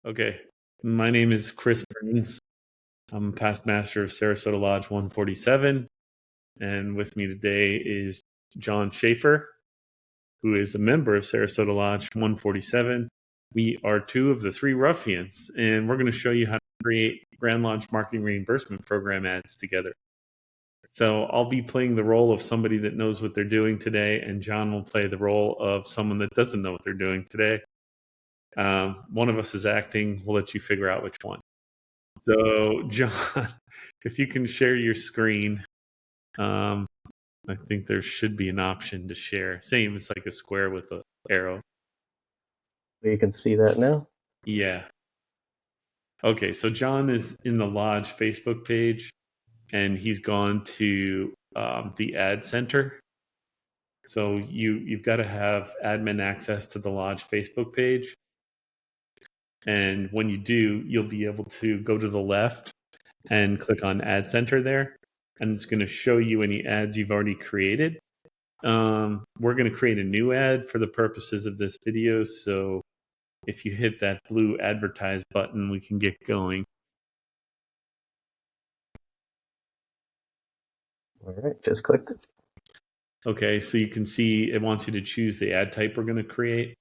Okay. My name is Chris Burns. I'm past master of Sarasota Lodge 147. And with me today is John Schaefer, who is a member of Sarasota Lodge 147. We are two of the three ruffians, and we're going to show you how to create Grand Lodge Marketing Reimbursement Program ads together. So I'll be playing the role of somebody that knows what they're doing today, and John will play the role of someone that doesn't know what they're doing today. One of us is acting. We'll let you figure out which one. So, John, if you can share your screen, I think there should be an option to share. Same, it's like a square with an arrow. You can see that now. Yeah. Okay, so John is in the Lodge Facebook page, and he's gone to the Ad Center. So you've got to have admin access to the Lodge Facebook page. And when you do, you'll be able to go to the left and click on Ad Center there. And it's going to show you any ads you've already created. We're going to create a new ad for the purposes of this video. So if you hit that blue advertise button, we can get going. All right, just clicked it. Okay, so you can see it wants you to choose the ad type we're going to create.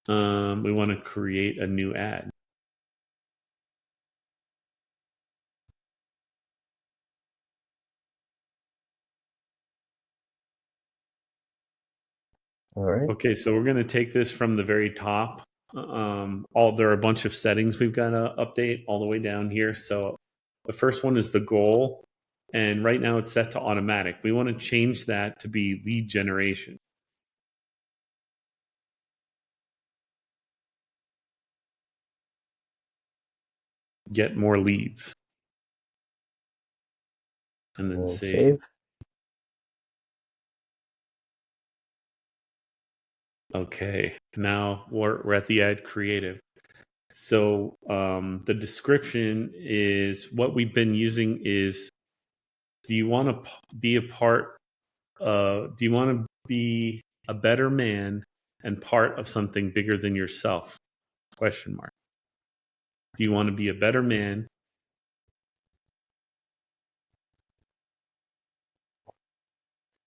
We want to create a new ad. All right. Okay, so we're going to take this from the very top. There are a bunch of settings we've got to update all the way down here. So the first one is the goal, and right now it's set to automatic. We want to change that to be lead generation. Get more leads. And then save. Okay, now we're at the ad creative. So the description is what we've been using is, do you want to be a part, do you want to be a better man and part of something bigger than yourself? Question mark. Do you want to be a better man?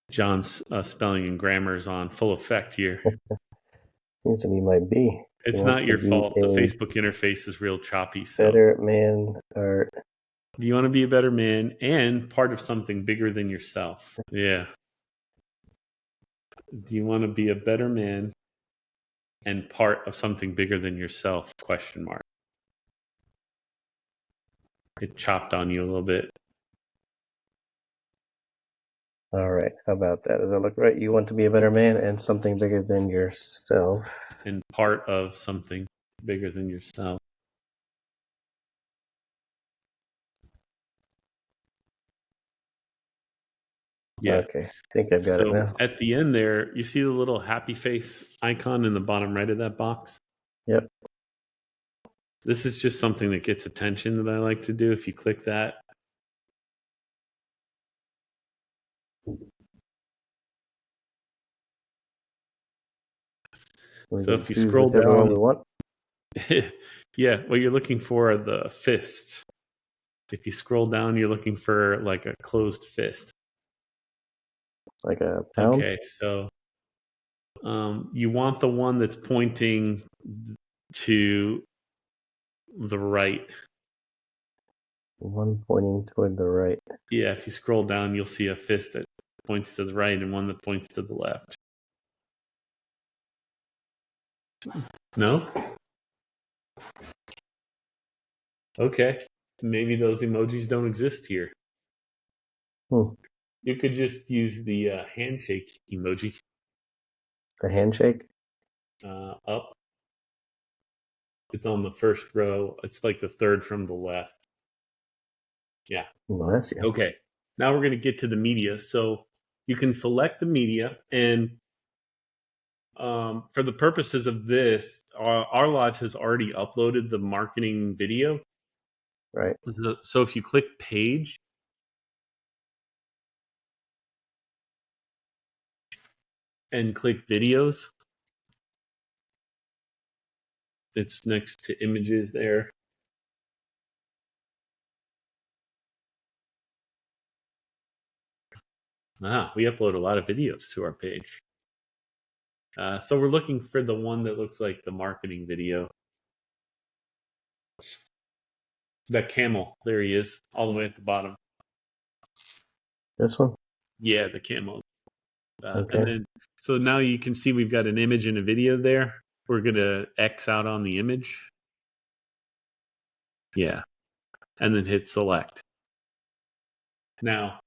John's spelling and grammar is on full effect here. Seems to be my B. It's not your fault. The Facebook interface is real choppy. So. Better man, or do you want to be a better man and part of something bigger than yourself? Yeah. Do you want to be a better man and part of something bigger than yourself? Question mark. It chopped on you a little bit. All right. How about that? Does that look right? You want to be a better man and something bigger than yourself. And part of something bigger than yourself. Yeah. Okay. I think I've got it now. At the end there, you see the little happy face icon in the bottom right of that box? Yep. This is just something that gets attention that I like to do. If you click that, so if you scroll down, yeah, what you're looking for are the fists. If you scroll down, you're looking for like a closed fist. Like a pound? Okay, so you want the one that's pointing to the right. One pointing toward the right. Yeah, if you scroll down, you'll see a fist that points to the right and one that points to the left. No? Okay. Maybe those emojis don't exist here. You could just use the handshake emoji. The handshake? Up. It's on the first row. It's like the third from the left. Yeah. Bless you. Okay. Now we're going to get to the media. So you can select the media, and for the purposes of this, our lodge has already uploaded the marketing video. Right. So if you click page, and click videos, It's next to images there. We upload a lot of videos to our page. So we're looking for the one that looks like the marketing video. That camel. There he is, all the way at the bottom. This one? Yeah, the camel. Okay. And then, so now you can see we've got an image and a video there. We're going to X out on the image. Yeah. And then hit select. Now,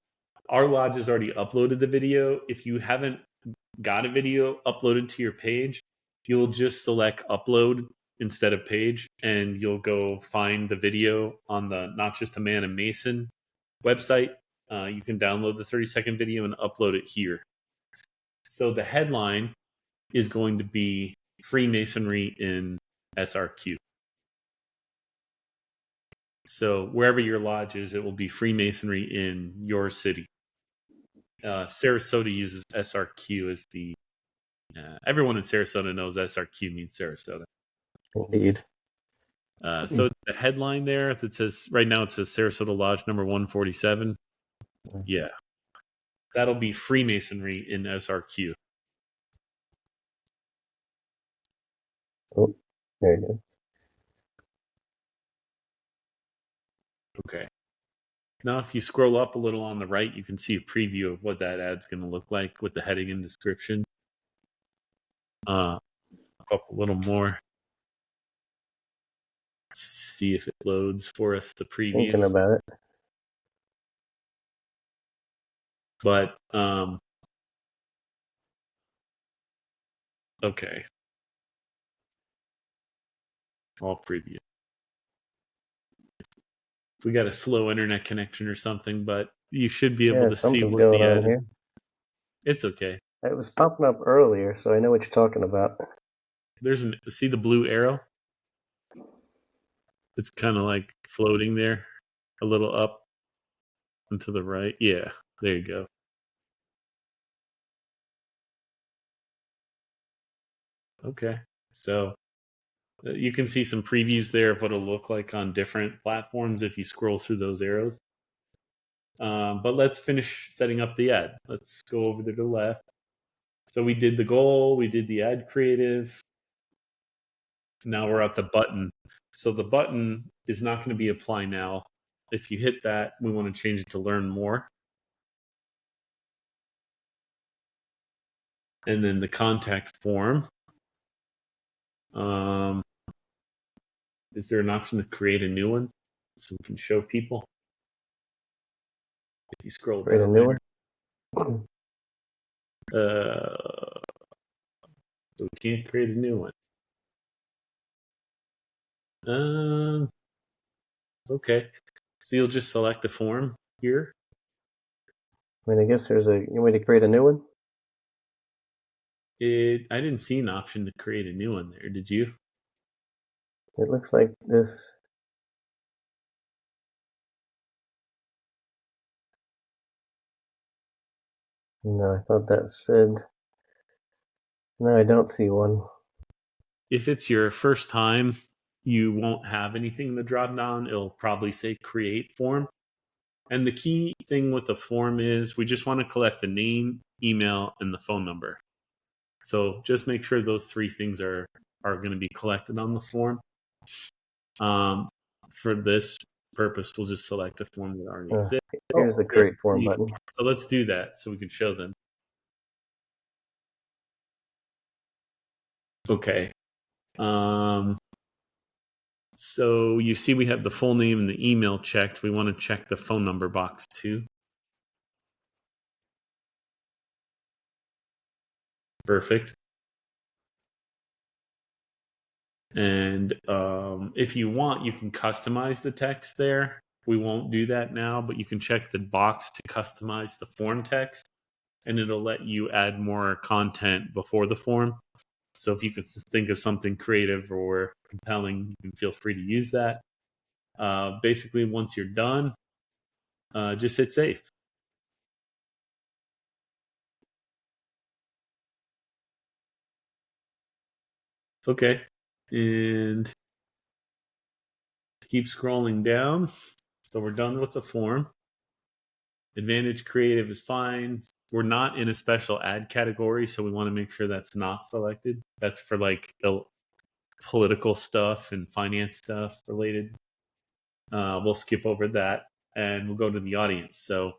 our lodge has already uploaded the video. If you haven't got a video uploaded to your page, you'll just select upload instead of page, and you'll go find the video on the Not Just a Man and Mason website. You can download the 30-second video and upload it here. So the headline is going to be Freemasonry in SRQ. So wherever your lodge is, it will be Freemasonry in your city. Sarasota uses SRQ as the everyone in Sarasota knows SRQ means Sarasota. Indeed. So the headline there that says, right now it says Sarasota Lodge number 147. Yeah. That'll be Freemasonry in SRQ. Oh, there it is. Okay. Now, if you scroll up a little on the right, you can see a preview of what that ad's going to look like with the heading and description. Up a little more. See if it loads for us, the preview. Thinking about it. But, okay. All preview. We got a slow internet connection or something, but you should be able to see something's what going the on ad here. is. It's okay. It was popping up earlier, so I know what you're talking about. See the blue arrow? It's kind of like floating there, a little up and to the right. Yeah, there you go. Okay, so you can see some previews there of what it'll look like on different platforms if you scroll through those arrows. But let's finish setting up the ad. Let's go over to the left. So we did the goal, we did the ad creative. Now we're at the button. So the button is not going to be apply now. If you hit that, we want to change it to learn more. And then the contact form. Is there an option to create a new one so we can show people? If you scroll Create a down new one. So we can't create a new one. Okay. So you'll just select a form here. I mean, I guess there's a way to create a new one. I didn't see an option to create a new one there. Did you? It looks like this. No, I thought that said. No, I don't see one. If it's your first time, you won't have anything in the drop down. It'll probably say create form. And the key thing with the form is we just want to collect the name, email, and the phone number. So just make sure those three things are going to be collected on the form. For this purpose, we'll just select a form that already exists. Here's the create form button. So let's do that so we can show them. Okay. So you see we have the full name and the email checked. We want to check the phone number box too. Perfect. And if you want, you can customize the text there. We won't do that now, but you can check the box to customize the form text, and it'll let you add more content before the form. So if you could think of something creative or compelling, you can feel free to use that. Basically, once you're done, just hit save. Okay. And keep scrolling down. So we're done with the form. Advantage creative is fine. We're not in a special ad category, so we want to make sure that's not selected. That's for like political stuff and finance stuff related. We'll skip over that and we'll go to the audience. So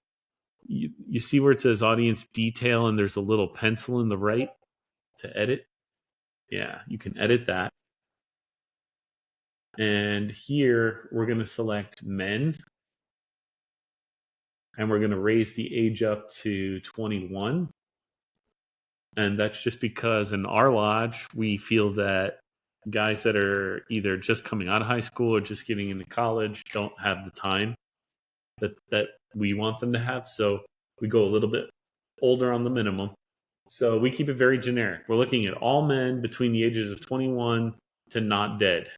you see where it says audience detail and there's a little pencil in the right to edit. Yeah, you can edit that. And here we're going to select men and we're going to raise the age up to 21. And that's just because in our lodge, we feel that guys that are either just coming out of high school or just getting into college don't have the time that we want them to have. So we go a little bit older on the minimum. So we keep it very generic. We're looking at all men between the ages of 21 to not dead.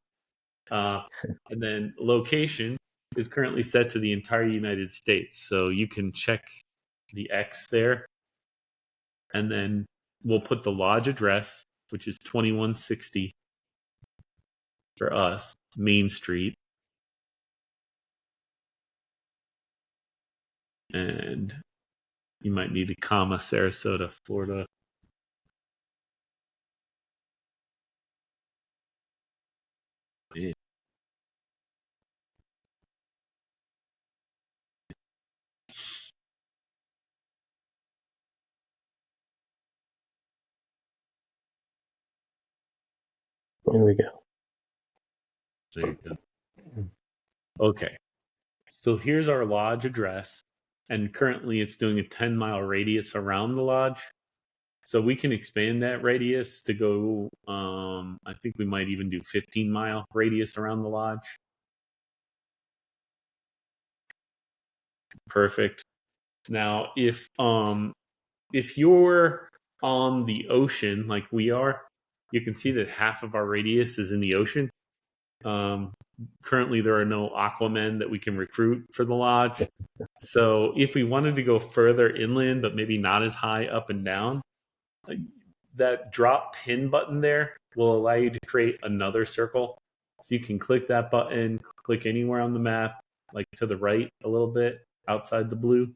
And then location is currently set to the entire United States. So you can check the X there. And then we'll put the lodge address, which is 2160 for us, Main Street. And you might need a comma, Sarasota, Florida. Yeah. There we go. There you go. Okay. So here's our lodge address. And currently it's doing a 10-mile radius around the lodge. So we can expand that radius to go, I think we might even do 15-mile radius around the lodge. Perfect. Now, if you're on the ocean like we are, you can see that half of our radius is in the ocean. Currently, there are no Aquamen that we can recruit for the lodge. So if we wanted to go further inland, but maybe not as high up and down, that drop pin button there will allow you to create another circle. So you can click that button, click anywhere on the map, like to the right a little bit outside the blue.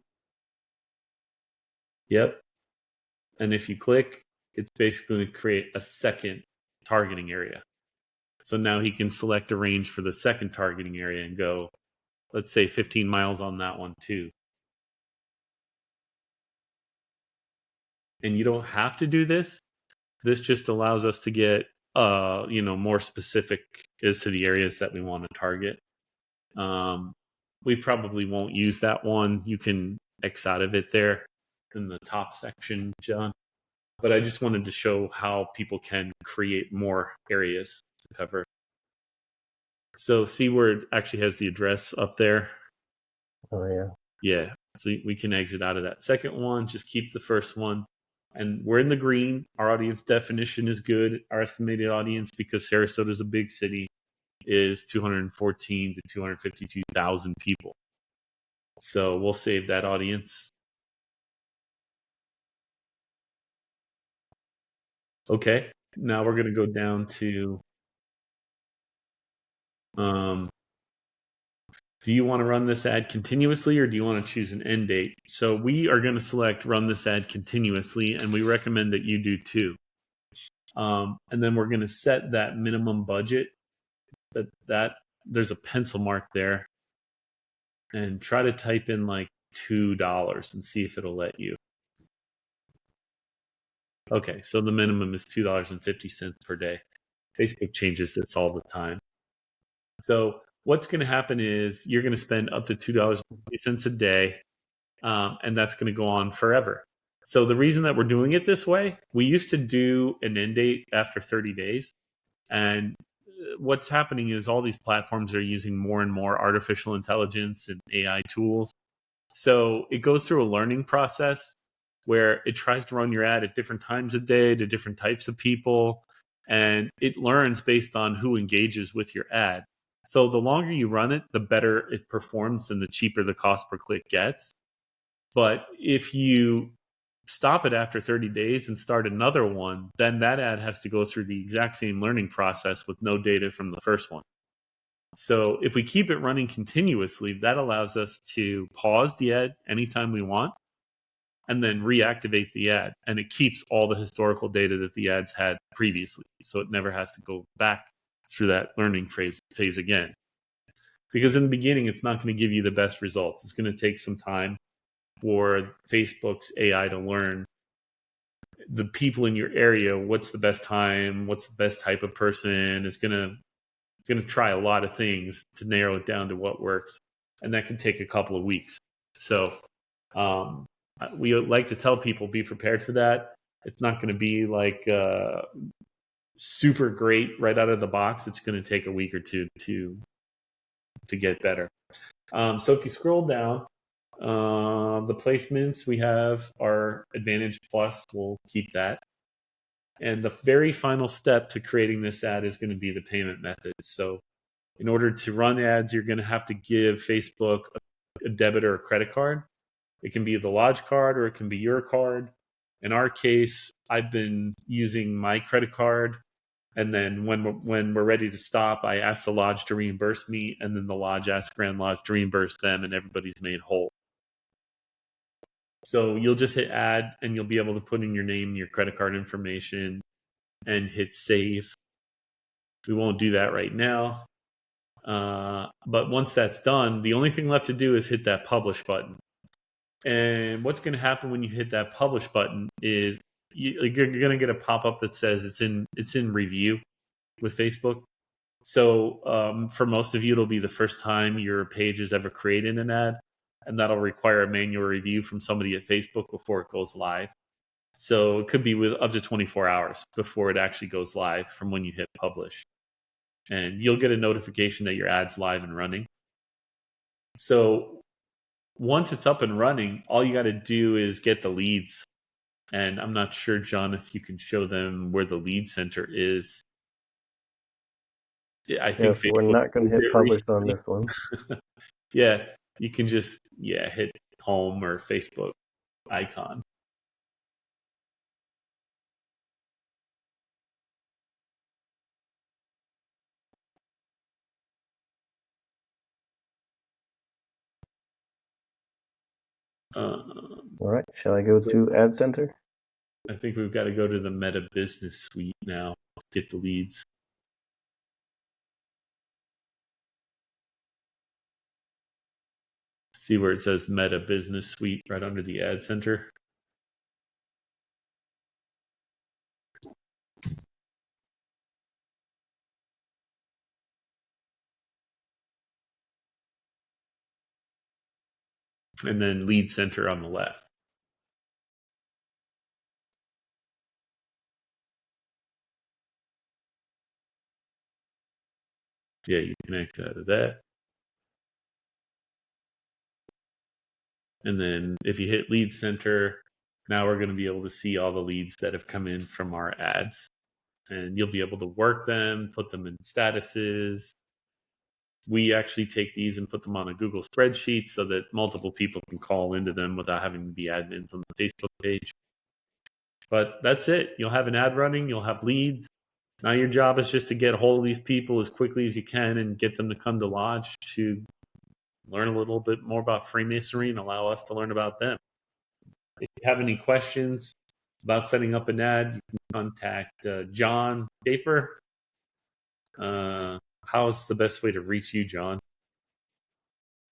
Yep. And if you click, it's basically going to create a second targeting area. So now he can select a range for the second targeting area and go, let's say 15 miles on that one too. And you don't have to do this. This just allows us to get more specific as to the areas that we want to target. We probably won't use that one. You can X out of it there in the top section, John. But I just wanted to show how people can create more areas to cover. So see where it actually has the address up there? Oh, yeah. Yeah. So we can exit out of that second one. Just keep the first one. And we're in the green. Our audience definition is good. Our estimated audience, because Sarasota is a big city, is 214 to 252,000 people. So we'll save that audience. Okay. Now we're going to go down to do you want to run this ad continuously or do you want to choose an end date? So we are going to select run this ad continuously, and we recommend that you do too. And then we're going to set that minimum budget. That there's a pencil mark there, and try to type in like $2 and see if it'll let you. Okay, so the minimum is $2.50 per day. Facebook changes this all the time. So what's going to happen is you're going to spend up to $2.50 a day, and that's going to go on forever. So the reason that we're doing it this way, we used to do an end date after 30 days. And what's happening is all these platforms are using more and more artificial intelligence and AI tools. So it goes through a learning process where it tries to run your ad at different times of day to different types of people. And it learns based on who engages with your ad. So the longer you run it, the better it performs and the cheaper the cost per click gets. But if you stop it after 30 days and start another one, then that ad has to go through the exact same learning process with no data from the first one. So if we keep it running continuously, that allows us to pause the ad anytime we want and then reactivate the ad. And it keeps all the historical data that the ads had previously. So it never has to go back through that learning phase again. Because in the beginning, it's not going to give you the best results. It's going to take some time for Facebook's AI to learn the people in your area, what's the best time, what's the best type of person. It's going to try a lot of things to narrow it down to what works. And that can take a couple of weeks. So we like to tell people, be prepared for that. It's not going to be like super great right out of the box. It's going to take a week or two to get better. So if you scroll down, the placements we have are Advantage Plus. We'll keep that. And the very final step to creating this ad is going to be the payment method. So in order to run ads, you're going to have to give Facebook a debit or a credit card. It can be the Lodge card or it can be your card. In our case, I've been using my credit card. And then when we're ready to stop, I ask the Lodge to reimburse me. And then the Lodge asks Grand Lodge to reimburse them, and everybody's made whole. So you'll just hit add and you'll be able to put in your name, your credit card information, and hit save. We won't do that right now. But once that's done, the only thing left to do is hit that publish button. And what's going to happen when you hit that publish button is you're going to get a pop-up that says it's in review with Facebook. So for most of you, it'll be the first time your page has ever created an ad, and that'll require a manual review from somebody at Facebook before it goes live. So it could be with up to 24 hours before it actually goes live from when you hit publish. And you'll get a notification that your ad's live and running. So once it's up and running, all you got to do is get the leads. And I'm not sure, John, if you can show them where the lead center is. I think Yes, we're not going to hit publish on this one. Yeah, you can just hit home or Facebook icon. All right, shall I go to Ad Center? I think we've got to go to the Meta Business Suite now to get the leads. See where it says Meta Business Suite right under the Ad Center. And then Lead Center on the left. Yeah, you can exit out of that. And then if you hit Lead Center, now we're going to be able to see all the leads that have come in from our ads. And you'll be able to work them, put them in statuses. We actually take these and put them on a Google spreadsheet so that multiple people can call into them without having to be admins on the Facebook page. But that's it. You'll have an ad running. You'll have leads. Now your job is just to get a hold of these people as quickly as you can and get them to come to Lodge to learn a little bit more about Freemasonry and allow us to learn about them. If you have any questions about setting up an ad, you can contact John Schaefer. How's the best way to reach you, John?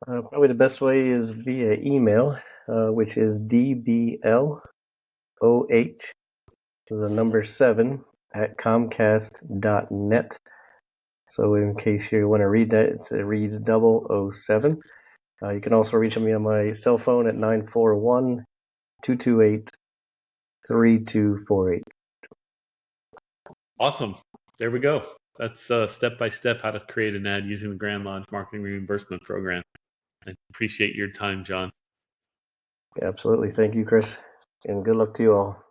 Probably the best way is via email, which is dbloh, the number 7 at comcast.net. So in case you want to read that, it reads 007. You can also reach me on my cell phone at 941-228-3248. Awesome. There we go. That's step-by-step how to create an ad using the Grand Lodge Marketing Reimbursement Program. I appreciate your time, John. Absolutely. Thank you, Chris. And good luck to you all.